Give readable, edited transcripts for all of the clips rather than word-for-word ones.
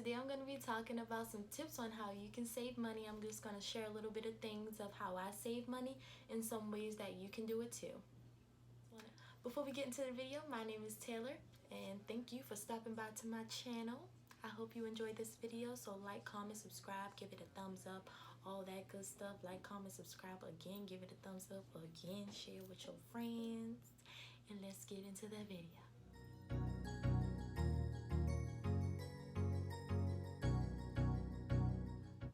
today I'm going to be talking about some tips on how you can save money. I'm just going to share a little bit of things of how I save money and some ways that you can do it too. Before we get into the video, my name is Taylor and thank you for stopping by to my channel. I hope you enjoyed this video, so like, comment, subscribe, give it a thumbs up, all that good stuff. Like, comment, subscribe again, give it a thumbs up again, share with your friends, and let's get into the video.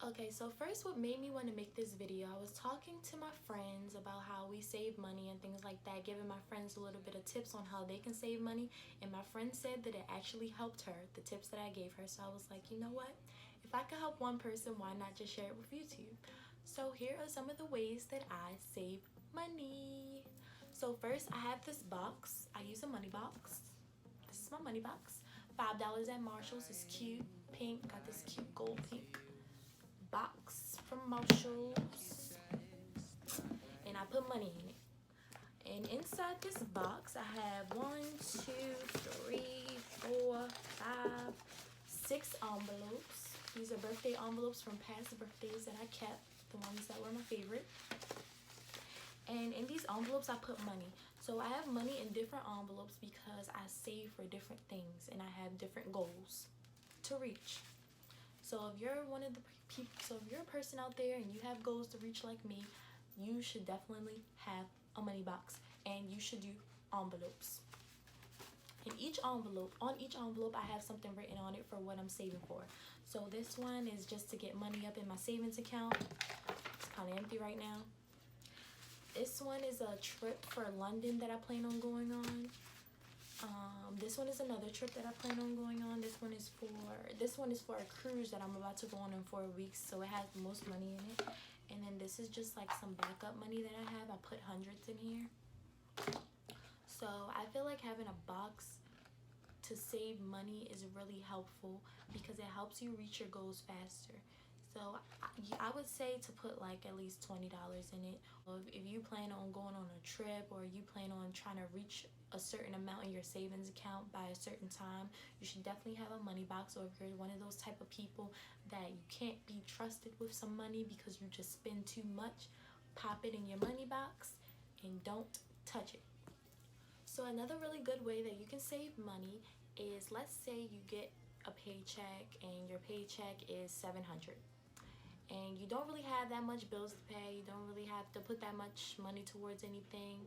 Okay, so first, what made me want to make this video, I was talking to my friends about how we save money and things like that, giving my friends a little bit of tips on how they can save money, and my friend said that it actually helped her, the tips that I gave her. So I was like, you know what, if I could help one person, why not just share it with you two? So here are some of the ways that I save money. So first, I have this box. I use a money box. This is my money box. $5 at Marshall's. It's cute, pink, got this cute gold pink box from Marshall's, and I put money in it. And inside this box I have 1, 2, 3, 4, 5, 6 envelopes. These are birthday envelopes from past birthdays that I kept, the ones that were my favorite. And in these envelopes I put money. So I have money in different envelopes because I save for different things and I have different goals to reach. So if you're one of the people, so if you're a person out there and you have goals to reach like me, you should definitely have a money box, and you should do envelopes. In each envelope, on each envelope, I have something written on it for what I'm saving for. So this one is just to get money up in my savings account. It's kind of empty right now. This one is a trip for London that I plan on going on. This one is another trip that I plan on going on. This one is for a cruise that I'm about to go on in 4 weeks, so it has the most money in it. And then this is just like some backup money that I have. I put hundreds in here. So I feel like having a box to save money is really helpful because it helps you reach your goals faster. So I would say to put like at least $20 in it. If you plan on going on a trip, or you plan on trying to reach a certain amount in your savings account by a certain time, you should definitely have a money box. Or if you're one of those type of people that you can't be trusted with some money because you just spend too much, pop it in your money box and don't touch it. So another really good way that you can save money is, let's say you get a paycheck and your paycheck is $700. And you don't really have that much bills to pay, you don't really have to put that much money towards anything,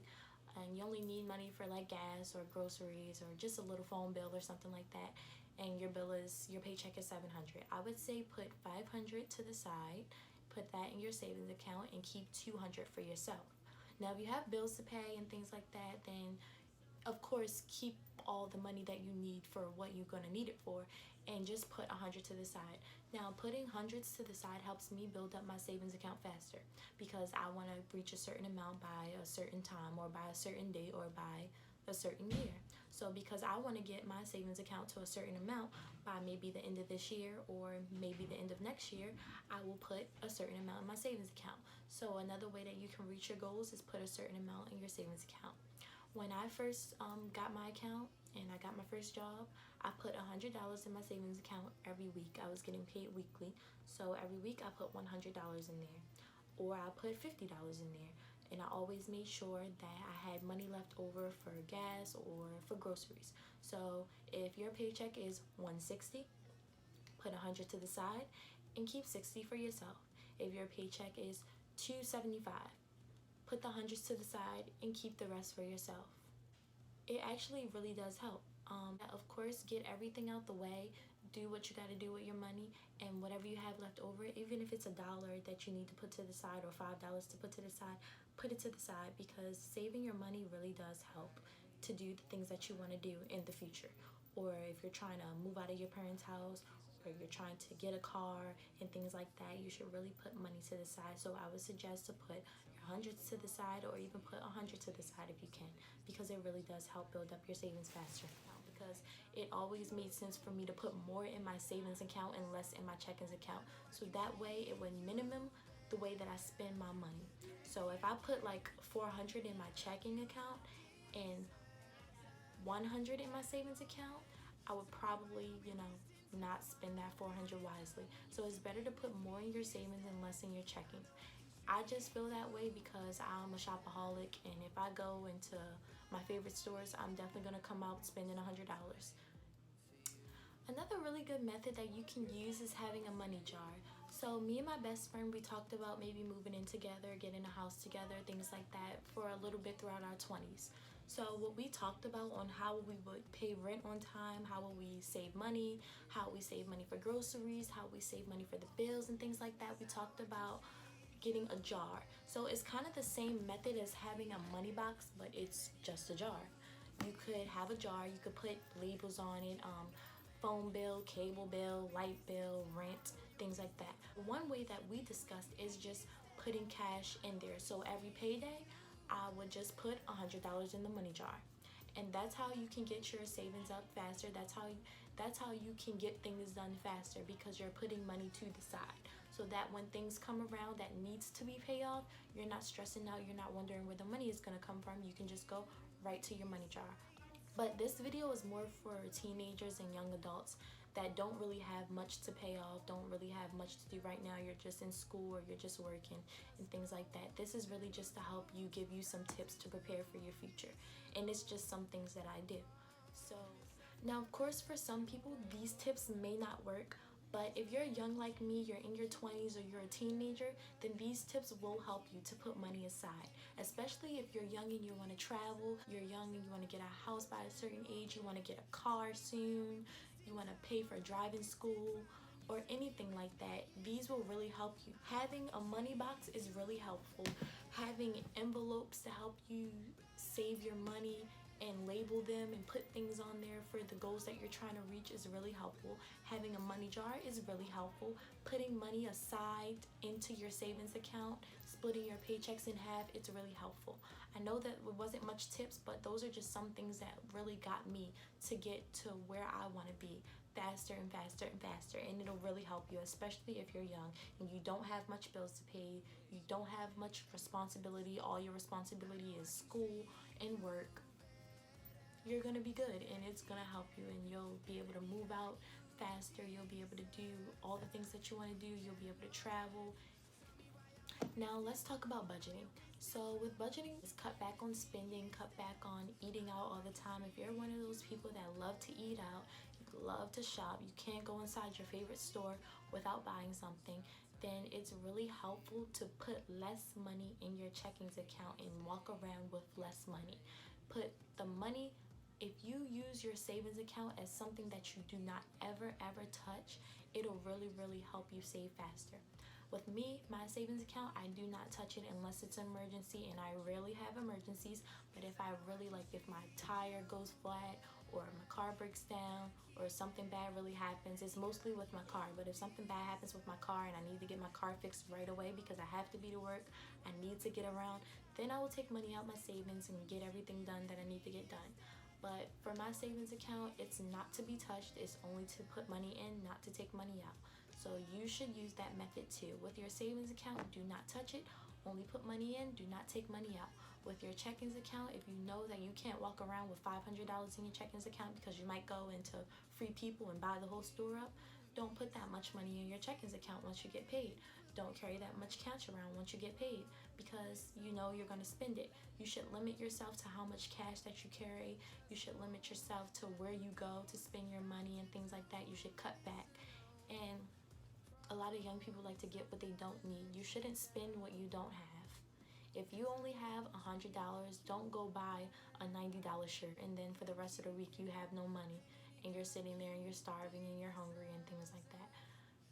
and you only need money for like gas or groceries or just a little phone bill or something like that, and your paycheck is $700. I would say put $500 to the side, put that in your savings account, and keep $200 for yourself. Now if you have bills to pay and things like that, then of course keep all the money that you need for what you're going to need it for, and just put $100 to the side. Now putting hundreds to the side helps me build up my savings account faster because I want to reach a certain amount by a certain time, or by a certain date, or by a certain year. So because I want to get my savings account to a certain amount by maybe the end of this year or maybe the end of next year, I will put a certain amount in my savings account. So another way that you can reach your goals is put a certain amount in your savings account. When I first got my account and I got my first job, I put $100 in my savings account every week. I was getting paid weekly, so every week I put $100 in there, or I put $50 in there, and I always made sure that I had money left over for gas or for groceries. So if your paycheck is $160, put $100 to the side and keep $60 for yourself. If your paycheck is $275, put the hundreds to the side and keep the rest for yourself. It actually really does help. Of course, get everything out the way, do what you got to do with your money, and whatever you have left over, even if it's $1 that you need to put to the side or $5 to put to the side, put it to the side, because saving your money really does help to do the things that you want to do in the future. Or if you're trying to move out of your parents' house, or you're trying to get a car and things like that, you should really put money to the side. So I would suggest to put your hundreds to the side, or even put $100 to the side if you can, because it really does help build up your savings faster. Because it always made sense for me to put more in my savings account and less in my checkings account, so that way it would minimum the way that I spend my money. So if I put like $400 in my checking account and $100 in my savings account, I would probably, not spend that $400 wisely. So it's better to put more in your savings and less in your checking. I just feel that way because I'm a shopaholic, and if I go into my favorite stores, I'm definitely gonna come out spending $100. Another really good method that you can use is having a money jar. So me and my best friend, we talked about maybe moving in together, getting a house together, things like that for a little bit throughout our 20s. So what we talked about on how we would pay rent on time, how would we save money, how we save money for groceries, how we save money for the bills and things like that. We talked about getting a jar. So it's kind of the same method as having a money box, but it's just a jar. You could have a jar, you could put labels on it, phone bill, cable bill, light bill, rent, things like that. One way that we discussed is just putting cash in there. So every payday, I would just put $100 in the money jar. And that's how you can get your savings up faster. That's how you can get things done faster, because you're putting money to the side. So that when things come around that needs to be paid off, you're not stressing out, you're not wondering where the money is gonna come from. You can just go right to your money jar. But this video is more for teenagers and young adults that don't really have much to pay off, don't really have much to do right now. You're just in school or you're just working and things like that. This is really just to help you, give you some tips to prepare for your future. And it's just some things that I do. So now, of course, for some people, these tips may not work. But if you're young like me, you're in your 20s or you're a teenager, then these tips will help you to put money aside. Especially if you're young and you want to travel, you're young and you want to get a house by a certain age, you want to get a car soon, you want to pay for driving school, or anything like that. These will really help you. Having a money box is really helpful. Having envelopes to help you save your money and label them and put things on there for the goals that you're trying to reach is really helpful. Having a money jar is really helpful. Putting money aside into your savings account, splitting your paychecks in half, it's really helpful. I know that it wasn't much tips, but those are just some things that really got me to get to where I want to be faster and faster and faster. And it'll really help you, especially if you're young and you don't have much bills to pay, you don't have much responsibility. All your responsibility is school and work. You're gonna be good, and it's gonna help you, and you'll be able to move out faster. You'll be able to do all the things that you want to do. You'll be able to travel. Now let's talk about budgeting. So with budgeting, just cut back on spending, cut back on eating out all the time. If you're one of those people that love to eat out, you love to shop, you can't go inside your favorite store without buying something, then it's really helpful to put less money in your checkings account and walk around with less money. Put the money, if you use your savings account as something that you do not ever touch, it'll really help you save faster. With me, my savings account, I do not touch it unless it's an emergency, and I rarely have emergencies. But if I really, like, if my tire goes flat or my car breaks down or something bad really happens, it's mostly with my car. But if something bad happens with my car and I need to get my car fixed right away because I have to be to work, I need to get around, then I will take money out my savings and get everything done that I need to get done. But for my savings account, it's not to be touched. It's only to put money in, not to take money out. So you should use that method too. With your savings account, do not touch it. Only put money in, do not take money out. With your checkings account, if you know that you can't walk around with $500 in your checkings account because you might go into Free People and buy the whole store up, don't put that much money in your checkings account once you get paid. Don't carry that much cash around once you get paid because you know you're going to spend it. You should limit yourself to how much cash that you carry. You should limit yourself to where you go to spend your money and things like that. You should cut back. And a lot of young people like to get what they don't need. You shouldn't spend what you don't have. If you only have $100, don't go buy a $90 shirt and then for the rest of the week you have no money and you're sitting there and you're starving and you're hungry and things like that.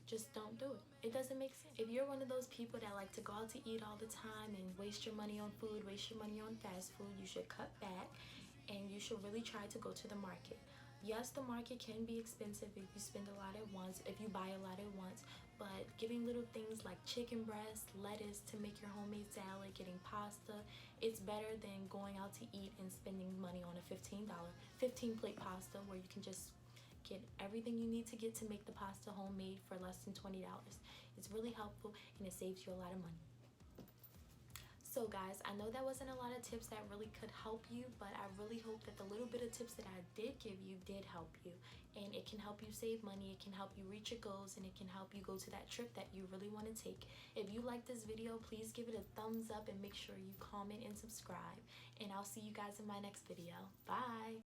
Just don't do it. It doesn't make sense. If you're one of those people that like to go out to eat all the time and waste your money on food, waste your money on fast food, you should cut back and you should really try to go to the market. Yes, the market can be expensive if you spend a lot at once, if you buy a lot at once, but getting little things like chicken breast, lettuce to make your homemade salad, getting pasta, it's better than going out to eat and spending money on a $15 plate pasta where you can just get everything you need to get to make the pasta homemade for less than $20. It's really helpful and it saves you a lot of money. So guys, I know that wasn't a lot of tips that really could help you, but I really hope that the little bit of tips that I did give you did help you. And it can help you save money, it can help you reach your goals, and it can help you go to that trip that you really want to take. If you like this video, please give it a thumbs up and make sure you comment and subscribe. And I'll see you guys in my next video. Bye!